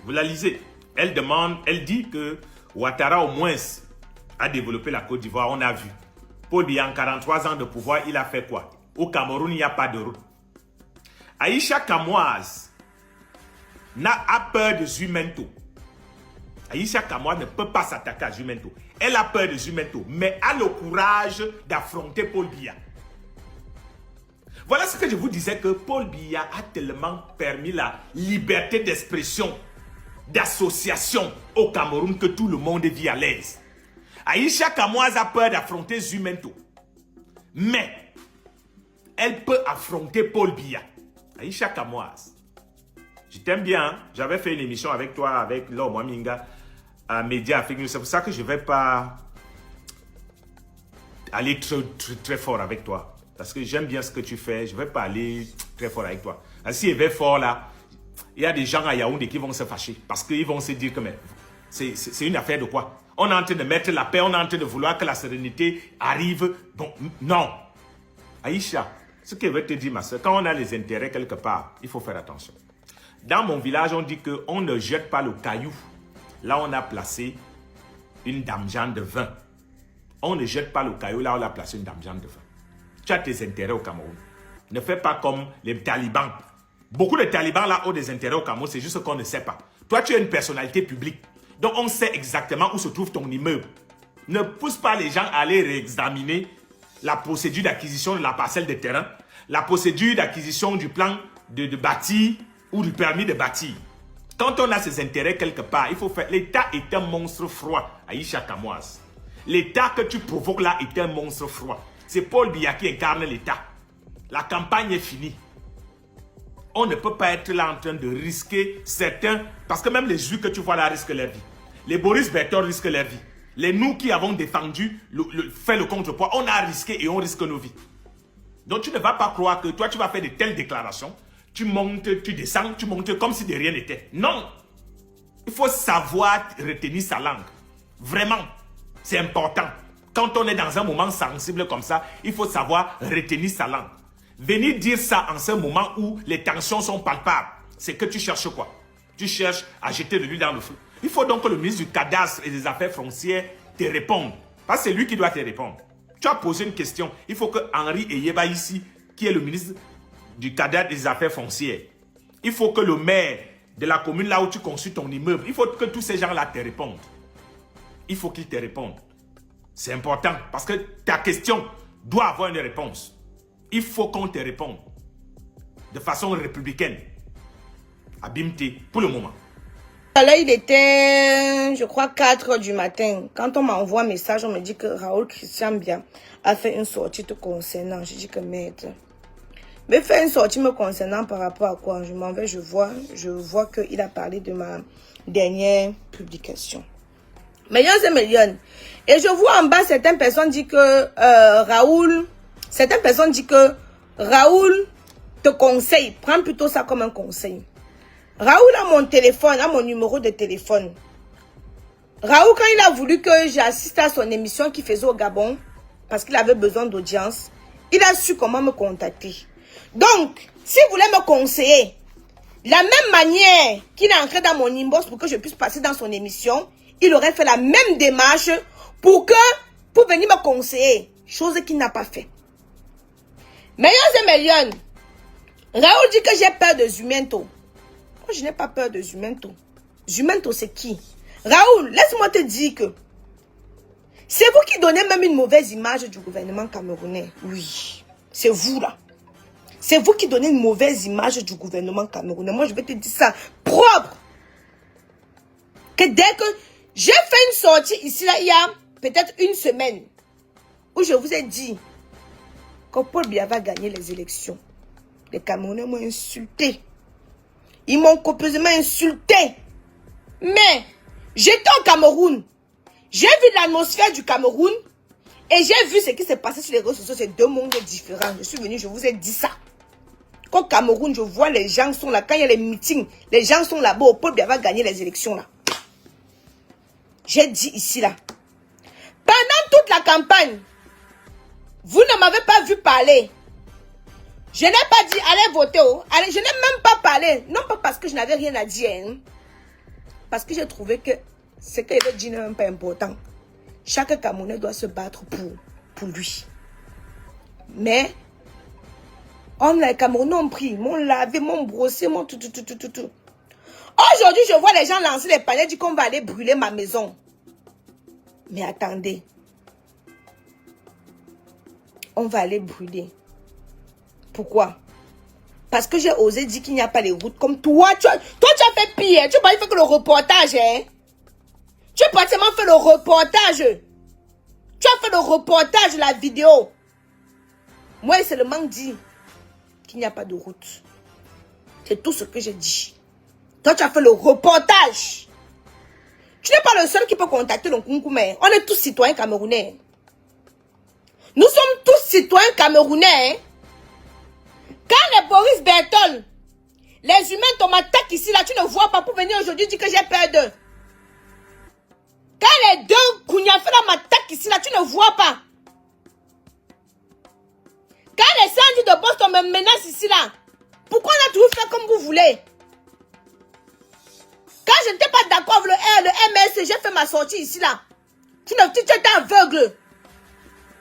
Vous la lisez. Elle demande, elle dit que Ouattara au moins a développé la Côte d'Ivoire, on a vu. Paul Biya, en 43 ans de pouvoir, il a fait quoi? Au Cameroun, il n'y a pas de route. Aïcha Kamoise a peur de Zumento. Aïcha Kamoise ne peut pas s'attaquer à Zumento. Elle a peur de Zumento, mais a le courage d'affronter Paul Biya. Voilà ce que je vous disais, que Paul Biya a tellement permis la liberté d'expression, d'association au Cameroun que tout le monde vit à l'aise. Aïcha Kamoise a peur d'affronter Zumento. Mais elle peut affronter Paul Biya. Aïcha Kamoise, je t'aime bien. Hein? J'avais fait une émission avec toi, avec Lom Waminga, à Média Afrique News. C'est pour ça que je ne vais pas aller très fort avec toi. Parce que j'aime bien ce que tu fais. Je ne vais pas aller très fort avec toi. Si il va fort là, il y a des gens à Yaoundé qui vont se fâcher. Parce qu'ils vont se dire que c'est une affaire de quoi? On est en train de mettre la paix, on est en train de vouloir que la sérénité arrive. Bon, non. Aïcha, ce que je veux te dire, ma soeur, quand on a les intérêts quelque part, il faut faire attention. Dans mon village, on dit qu'on ne jette pas le caillou. Là, on a placé une damjane de vin. On ne jette pas le caillou, là, on a placé une damjane de vin. Tu as tes intérêts au Cameroun. Ne fais pas comme les talibans. Beaucoup de talibans là ont des intérêts au Cameroun, c'est juste qu'on ne sait pas. Toi, tu es une personnalité publique. Donc, on sait exactement où se trouve ton immeuble. Ne pousse pas les gens à aller réexaminer la procédure d'acquisition de la parcelle de terrain, la procédure d'acquisition du plan de bâtir ou du permis de bâtir. Quand on a ses intérêts quelque part, il faut faire... L'État est un monstre froid, Aïcha Kamoise. L'État que tu provoques là est un monstre froid. C'est Paul Biya qui incarne l'État. La campagne est finie. On ne peut pas être là en train de risquer certains, parce que même les juifs que tu vois là risquent leur vie. Les Boris Berthold risquent leur vie. Les nous qui avons défendu, fait le contrepoids, on a risqué et on risque nos vies. Donc tu ne vas pas croire que toi tu vas faire de telles déclarations. Tu montes, tu descends, tu montes comme si de rien n'était. Non. Il faut savoir retenir sa langue. Vraiment. C'est important. Quand on est dans un moment sensible comme ça, il faut savoir retenir sa langue. Venir dire ça en ce moment où les tensions sont palpables, c'est que tu cherches quoi? Tu cherches à jeter de l'huile dans le feu. Il faut donc que le ministre du Cadastre et des Affaires foncières te réponde. Parce que c'est lui qui doit te répondre. Tu as posé une question. Il faut que Henri Eyeba ici, qui est le ministre du Cadastre et des Affaires foncières, il faut que le maire de la commune là où tu construis ton immeuble, il faut que tous ces gens-là te répondent. Il faut qu'ils te répondent. C'est important parce que ta question doit avoir une réponse. Il faut qu'on te réponde de façon républicaine. Abimté, pour le moment. Là, il était, je crois, 4 h du matin. Quand on m'envoie un message, on me dit que Raoul Christian Biya a fait une sortie te concernant. Je dis que maître. Mais fait une sortie me concernant par rapport à quoi? Je m'en vais, je vois qu'il a parlé de ma dernière publication. Millions et millions. Et je vois en bas, certaines personnes disent que Raoul te conseille. Prends plutôt ça comme un conseil. Raoul a mon téléphone, a mon numéro de téléphone. Raoul, quand il a voulu que j'assiste à son émission qu'il faisait au Gabon, parce qu'il avait besoin d'audience, il a su comment me contacter. Donc, s'il voulait me conseiller, la même manière qu'il est entré dans mon inbox pour que je puisse passer dans son émission, il aurait fait la même démarche pour venir me conseiller. Chose qu'il n'a pas fait. Millions et millions. Raoul dit que j'ai peur de Zumento. Moi, je n'ai pas peur de Zumento. Zumento, c'est qui? Raoul, laisse-moi te dire que c'est vous qui donnez même une mauvaise image du gouvernement camerounais. Oui, c'est vous là. C'est vous qui donnez une mauvaise image du gouvernement camerounais. Moi, je vais te dire ça propre. Que dès que j'ai fait une sortie ici, là, il y a peut-être une semaine, où je vous ai dit que Paul Biya va gagner les élections. Les Camerounais m'ont insulté. Ils m'ont copieusement insulté. Mais j'étais au Cameroun. J'ai vu l'atmosphère du Cameroun. Et j'ai vu ce qui s'est passé sur les réseaux sociaux. C'est deux mondes différents. Je suis venu, je vous ai dit ça. Qu'au Cameroun, je vois les gens sont là. Quand il y a les meetings, les gens sont là-bas. Paul Biya va gagner les élections là. J'ai dit ici là. Pendant toute la campagne, vous ne m'avez pas vu parler. Je n'ai pas dit allez voter. Oh. Allez, je n'ai même pas parlé. Non pas parce que je n'avais rien à dire. Hein. parce que j'ai trouvé que ce que je dis n'est même pas important. Chaque Camerounais doit se battre pour lui. Mais, les Camerounais ont pris, m'ont lavé, m'ont brossé, m'ont tout. Aujourd'hui, je vois les gens lancer les paniers, dire qu'on va aller brûler ma maison. Mais attendez. On va aller brûler. Pourquoi? Parce que j'ai osé dire qu'il n'y a pas les routes. Comme toi, tu as fait pire. Tu n'as pas fait que le reportage. Hein? Tu as pratiquement fait le reportage. Tu as fait le reportage, la vidéo. Moi, c'est seulement dit qu'il n'y a pas de route. C'est tout ce que j'ai dit. Toi, tu as fait le reportage. Tu n'es pas le seul qui peut contacter le Nkunkume. On est tous citoyens camerounais. Nous sommes tous citoyens camerounais. Quand les Boris Bertol, les humains m'attaquent ici, là, tu ne vois pas pour venir aujourd'hui dire que j'ai peur d'eux. Quand les deux Kouniafé là m'attaquent ici, là, tu ne vois pas. Quand les Sandy de Boston me menacent ici, là, pourquoi on a toujours fait comme vous voulez? Quand je n'étais pas d'accord avec le MS, j'ai fait ma sortie ici, là. Tu étais aveugle.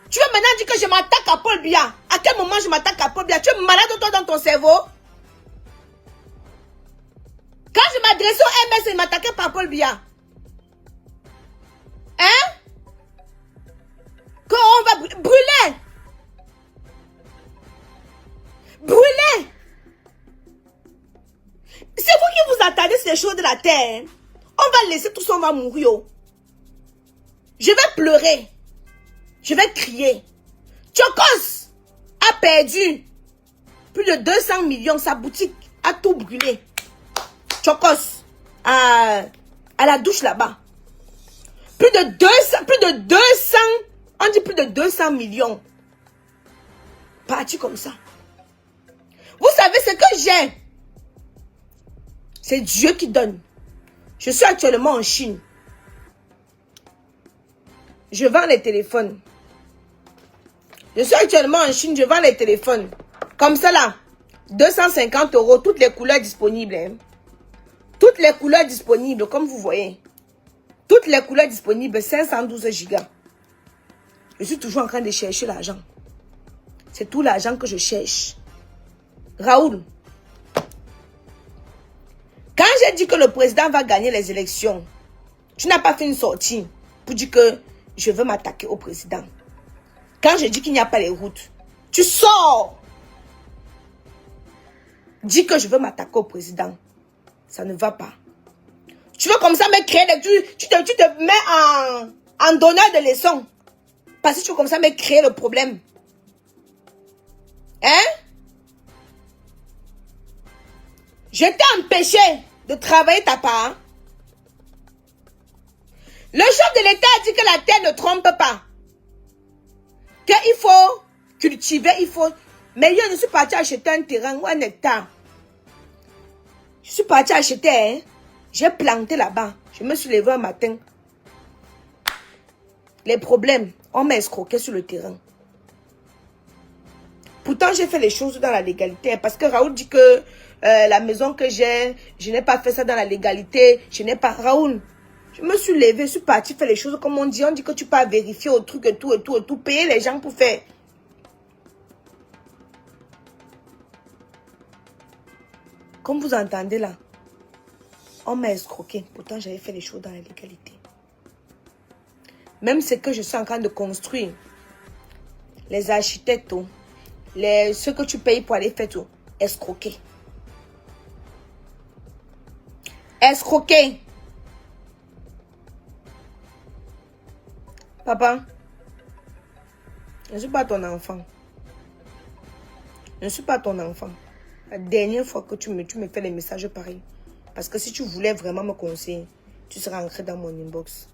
Tu veux maintenant dire que je m'attaque à Paul Biya? À quel moment je m'attaque à Paul Biya? Tu es malade toi dans ton cerveau? Quand je m'adressais au MS, il m'attaquait par Paul Biya. Hein? Qu'on va brûler. Brûler. C'est vous qui vous attendez sur les choses de la terre. Hein? On va laisser tout ça, on va mourir. Je vais pleurer. Je vais crier. Tchokos a perdu plus de 200 millions. Sa boutique a tout brûlé. Tchokos à la douche là-bas. Plus de 200, on dit plus de 200 millions. Parti comme ça. Vous savez ce que j'ai? C'est Dieu qui donne. Je suis actuellement en Chine. Je vends les téléphones. Je suis actuellement en Chine, je vends les téléphones. Comme ça là. 250 €, toutes les couleurs disponibles. Hein. Toutes les couleurs disponibles, comme vous voyez. Toutes les couleurs disponibles, 512 gigas. Je suis toujours en train de chercher l'argent. C'est tout l'argent que je cherche. Raoul. Quand j'ai dit que le président va gagner les élections, tu n'as pas fait une sortie pour dire que je veux m'attaquer au président. Quand je dis qu'il n'y a pas les routes, tu sors. Dis que je veux m'attaquer au président. Ça ne va pas. Tu veux comme ça me créer tu te mets en donneur de leçons. Parce que tu veux comme ça me créer le problème. Hein? Je t'ai empêché de travailler ta part. Le chef de l'État a dit que la terre ne trompe pas. Qu'il faut cultiver, il faut... Mais je suis parti acheter un terrain ou un hectare. Je suis parti acheter, hein. J'ai planté là-bas. Je me suis levé un matin. Les problèmes, on m'a escroqué sur le terrain. Pourtant, j'ai fait les choses dans la légalité. Parce que Raoul dit que la maison que j'ai, je n'ai pas fait ça dans la légalité. Je n'ai pas... Raoul, je me suis levé, je suis parti faire les choses comme on dit. On dit que tu peux vérifier au truc et tout. Payer les gens pour faire. Comme vous entendez là, on m'a escroqué. Pourtant, j'avais fait les choses dans la légalité. Même ce que je suis en train de construire, les architectes, ceux que tu payes pour aller faire tout, escroqué. Escroqué. Papa, je ne suis pas ton enfant. Je ne suis pas ton enfant. La dernière fois que tu me fais les messages pareils. Parce que si tu voulais vraiment me conseiller, tu serais entré dans mon inbox.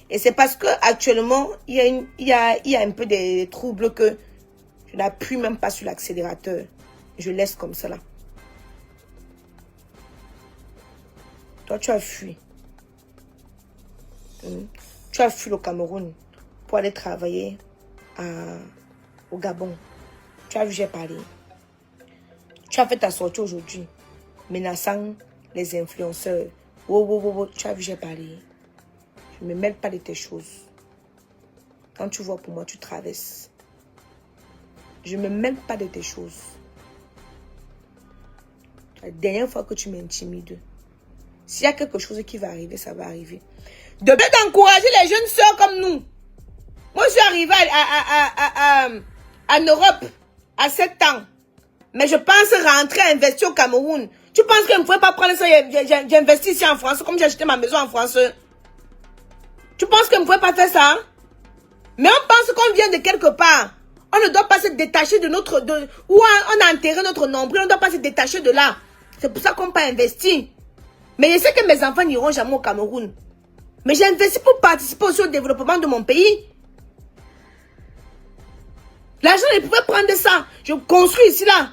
Et c'est parce que actuellement, il y a un peu de troubles que je n'appuie même pas sur l'accélérateur. Je laisse comme ça là. Toi, tu as fui. Tu as fui le Cameroun pour aller travailler au Gabon. Tu as vu, j'ai parlé. Tu as fait ta sortie aujourd'hui, menaçant les influenceurs, Tu as vu, j'ai parlé. Je ne me mêle pas de tes choses. Quand tu vois pour moi, tu traverses. Je ne me mêle pas de tes choses. La dernière fois que tu m'intimides, s'il y a quelque chose qui va arriver, ça va arriver. De bien d'encourager les jeunes sœurs comme nous. Moi, je suis arrivée en Europe à 7 ans. Mais je pense rentrer, investir au Cameroun. Tu penses que je ne pouvais pas prendre ça? J'ai investi ici en France, comme j'ai acheté ma maison en France. Tu penses que je ne pouvais pas faire ça? Mais on pense qu'on vient de quelque part. On ne doit pas se détacher de notre... où on a enterré notre nombril, on ne doit pas se détacher de là. C'est pour ça qu'on peut investir. Mais je sais que mes enfants n'iront jamais au Cameroun. Mais j'ai investi pour participer aussi au développement de mon pays. L'argent, je pouvais prendre ça. Je construis ici, là.